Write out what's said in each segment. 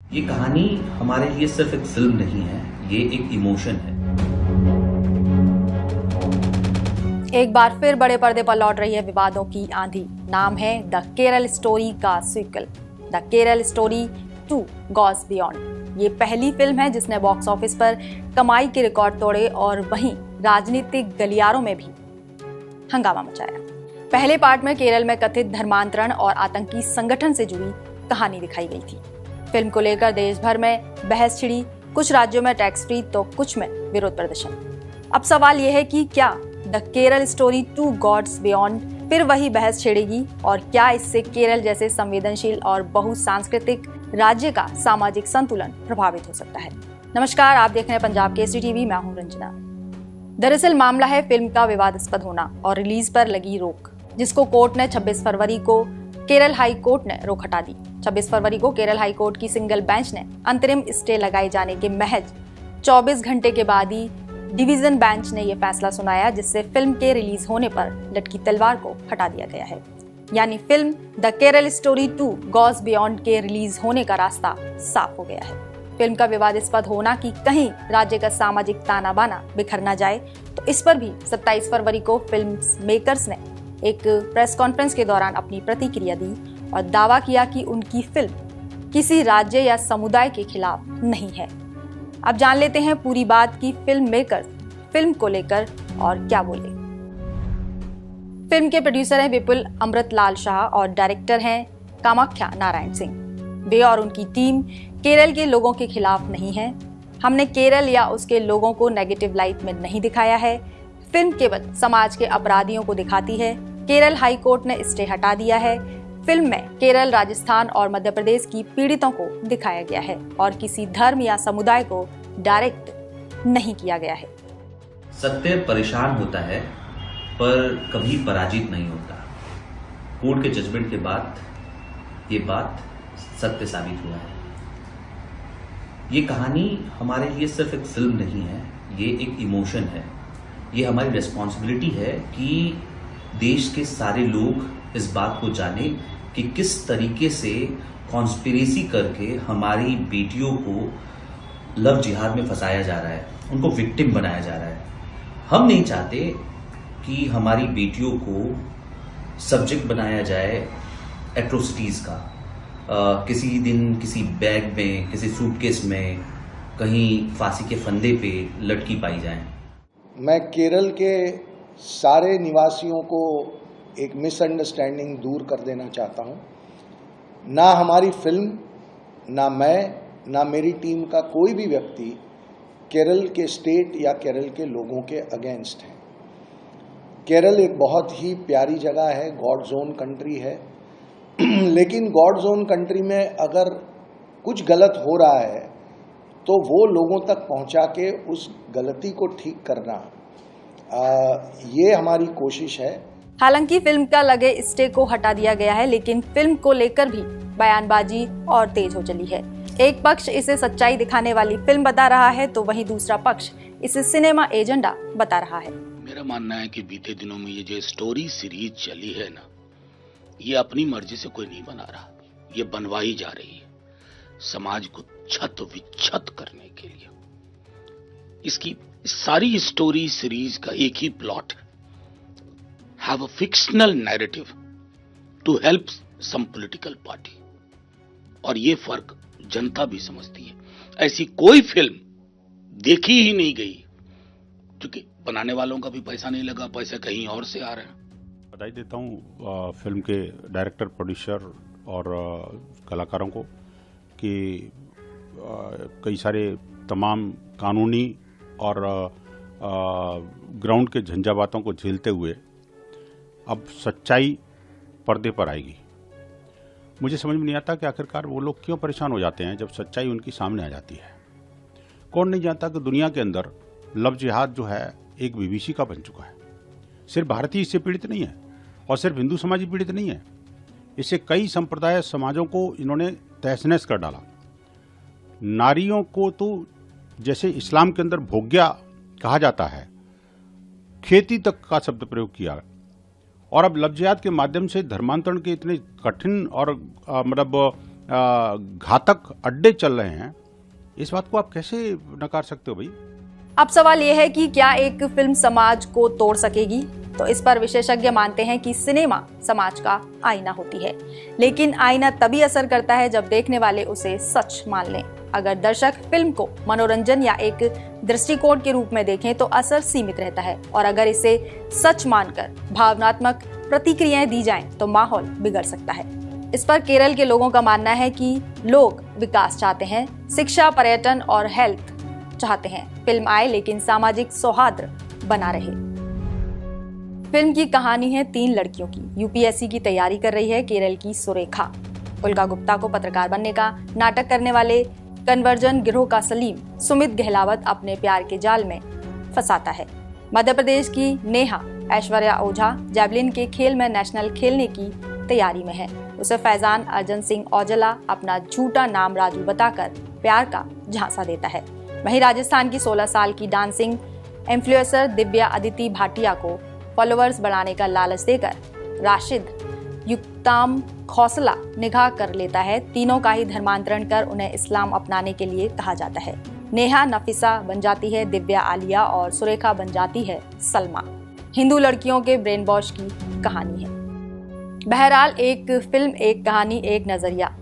ये कहानी हमारे लिए सिर्फ एक फिल्म नहीं है, ये एक इमोशन है। एक बार फिर बड़े पर्दे पर लौट रही है विवादों की आंधी। नाम है द केरल स्टोरी का sequel, the Kerala story 2 goes beyond. ये पहली फिल्म है जिसने बॉक्स ऑफिस पर कमाई के रिकॉर्ड तोड़े और वहीं राजनीतिक गलियारों में भी हंगामा मचाया। पहले पार्ट में केरल में कथित धर्मांतरण और आतंकी संगठन से जुड़ी कहानी दिखाई गई थी। फिल्म को लेकर देश भर में बहस छिड़ी, कुछ राज्यों में टैक्स फ्री तो कुछ में विरोध प्रदर्शन। अब सवाल यह है कि क्या the Kerala story 2 goes beyond फिर वही बहस छेड़ेगी और क्या इससे केरल जैसे संवेदनशील और बहुसांस्कृतिक राज्य का सामाजिक संतुलन प्रभावित हो सकता है। नमस्कार, आप देख रहे हैं पंजाब केसरी टीवी, मैं हूं रंजना। दरअसल मामला है फिल्म का विवादास्पद होना और रिलीज पर लगी रोक, जिसको कोर्ट ने 26 फरवरी को केरल हाई कोर्ट ने रोक हटा दी। 26 फरवरी को केरल हाई कोर्ट की सिंगल बेंच ने अंतरिम स्टे लगाए जाने के महज 24 घंटे के बाद ही डिवीजन बेंच ने यह फैसला सुनाया, जिससे फिल्म के रिलीज होने पर लटकी तलवार को हटा दिया गया है। यानी film the Kerala story 2 goes beyond के रिलीज होने का रास्ता साफ हो गया है। फिल्म का विवादास्पद होना कि कहीं राज्य का सामाजिक ताना बाना बिखर ना जाए, तो इस पर भी 27 फरवरी को फिल्म मेकर्स ने एक प्रेस कॉन्फ्रेंस के दौरान अपनी प्रतिक्रिया दी और दावा किया कि उनकी फिल्म किसी राज्य या समुदाय के खिलाफ नहीं है। अब जान लेते हैं पूरी बात की फिल्म मेकर्स फिल्म को लेकर और क्या बोले। फिल्म के प्रोड्यूसर हैं विपुल अमृतलाल शाह और डायरेक्टर हैं कामाख्या नारायण सिंह। वे और उनकी टीम केरल के लोगों के खिलाफ नहीं है। हमने केरल या उसके लोगों को नेगेटिव लाइट में नहीं दिखाया है। फिल्म केवल समाज के अपराधियों को दिखाती है। केरल हाई कोर्ट ने स्टे हटा दिया है। फिल्म में केरल, राजस्थान और मध्य प्रदेश की पीड़ितों को दिखाया गया है और किसी धर्म या समुदाय को डायरेक्ट नहीं किया गया है। सत्य परेशान होता है पर कभी पराजित नहीं होता। कोर्ट के जजमेंट के बाद ये बात सत्य साबित हुआ है। ये कहानी हमारे लिए सिर्फ एक फिल्म नहीं है, ये एक इमोशन है। ये हमारी रिस्पॉन्सिबिलिटी है कि देश के सारे लोग इस बात को जाने कि किस तरीके से कॉन्स्पिरेसी करके हमारी बेटियों को लव जिहाद में फंसाया जा रहा है, उनको विक्टिम बनाया जा रहा है। हम नहीं चाहते कि हमारी बेटियों को सब्जेक्ट बनाया जाए एट्रोसिटीज का। किसी दिन किसी बैग में, किसी सूटकेस में, कहीं फांसी के फंदे पे लटकी पाई जाए। मैं केरल के सारे निवासियों को एक मिसअंडरस्टैंडिंग दूर कर देना चाहता हूँ। ना हमारी फिल्म, ना मैं, ना मेरी टीम का कोई भी व्यक्ति केरल के स्टेट या केरल के लोगों के अगेंस्ट है। केरल एक बहुत ही प्यारी जगह है, गॉड जोन कंट्री है। लेकिन गॉड जोन कंट्री में अगर कुछ गलत हो रहा है तो वो लोगों तक पहुंचा के उस गलती को ठीक करना, ये हमारी कोशिश है। हालांकि फिल्म का लगे स्टे को हटा दिया गया है, लेकिन फिल्म को लेकर भी बयानबाजी और तेज हो चली है। एक पक्ष इसे सच्चाई दिखाने वाली फिल्म बता रहा है, तो वहीं दूसरा पक्ष इसे सिनेमा एजेंडा बता रहा है। मेरा मानना है कि बीते दिनों में ये जो स्टोरी सीरीज चली है ना, ये अपनी मर्जी से कोई नहीं बना रहा, ये बनवाई जा रही है समाज को छत विच्छत करने के लिए। इसकी सारी स्टोरी सीरीज का एक ही प्लॉट है, have a fictional narrative to help some political party, और ये फर्क जनता भी समझती है। ऐसी कोई फिल्म देखी ही नहीं गई, क्योंकि बनाने वालों का भी पैसा नहीं लगा, पैसे कहीं और से आ रहे हैं। बधाई देता हूँ फिल्म के डायरेक्टर, प्रोड्यूसर और कलाकारों को कि कई सारे तमाम कानूनी और ग्राउंड के झंझावातों को झेलते हुए अब सच्चाई पर्दे पर आएगी। मुझे समझ में नहीं आता कि आखिरकार वो लोग क्यों परेशान हो जाते हैं जब सच्चाई उनकी सामने आ जाती है। कौन नहीं जानता कि दुनिया के अंदर लव जिहाद जो है एक विभीषिका बन चुका है। सिर्फ भारतीय इससे पीड़ित नहीं है और सिर्फ हिंदू समाज ही पीड़ित नहीं है, इससे कई संप्रदाय समाजों को इन्होंने तहस नहस कर डाला। नारियों को तो जैसे इस्लाम के अंदर भोग्या कहा जाता है, खेती तक का शब्द प्रयोग किया, और अब लव जिहाद के माध्यम से धर्मांतरण के इतने कठिन और मतलब घातक अड्डे चल रहे हैं, इस बात को आप कैसे नकार सकते हो भाई? अब सवाल यह है कि क्या एक फिल्म समाज को तोड़ सकेगी? तो इस पर विशेषज्ञ मानते हैं कि सिनेमा समाज का आईना होती है, लेकिन आईना तभी असर करता है जब देखने वाले उसे सच मान लें। अगर दर्शक फिल्म को मनोरंजन या एक दृष्टिकोण के रूप में देखें तो असर सीमित रहता है, और अगर इसे सच मानकर भावनात्मक प्रतिक्रियाएं दी जाएं तो माहौल बिगड़ सकता है। इस पर केरल के लोगों का मानना है कि लोग विकास चाहते हैं, शिक्षा, पर्यटन और हेल्थ चाहते हैं। फिल्म आए लेकिन सामाजिक सौहार्द बना रहे। फिल्म की कहानी है 3 लड़कियों की। यूपीएससी की तैयारी कर रही है केरल की सुरेखा। उल्का गुप्ता को पत्रकार बनने का नाटक करने वाले कन्वर्जन गिरोह का सलीम सुमित गहलावत अपने प्यार के जाल में फंसाता है। मध्य प्रदेश की नेहा ऐश्वर्या ओझा जैवलिन के खेल में नेशनल खेलने की तैयारी में है। उसे फैजान अर्जन सिंह औजला अपना झूठा नाम राजू बताकर प्यार का झांसा देता है। वहीं राजस्थान की 16 साल की डांसिंग इन्फ्लुएंसर दिव्या अदिति भाटिया को फॉलोअर्स बढ़ाने का लालच देकर राशिद युक्ताम खौसला निकाह कर लेता है। तीनों का ही धर्मांतरण कर उन्हें इस्लाम अपनाने के लिए कहा जाता है। नेहा नफीसा बन जाती है दिव्या आलिया और सुरेखा बन जाती है सलमा। हिंदू लड़कियों के ब्रेन वॉश की कहानी है। बहरहाल एक फिल्म, एक कहानी, एक नजरिया,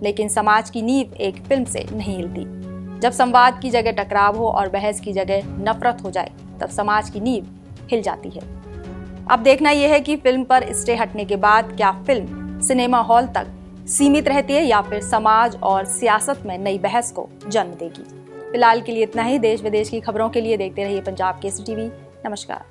लेकिन समाज की नींव एक फिल्म से नहीं हिलती। जब संवाद की जगह टकराव हो और बहस की जगह नफरत हो जाए तब समाज की नींव हिल जाती है। अब देखना यह है कि फिल्म पर स्टे हटने के बाद क्या फिल्म सिनेमा हॉल तक सीमित रहती है या फिर समाज और सियासत में नई बहस को जन्म देगी। फिलहाल के लिए इतना ही। देश विदेश की खबरों के लिए देखते रहिए पंजाब केसरी टीवी। नमस्कार।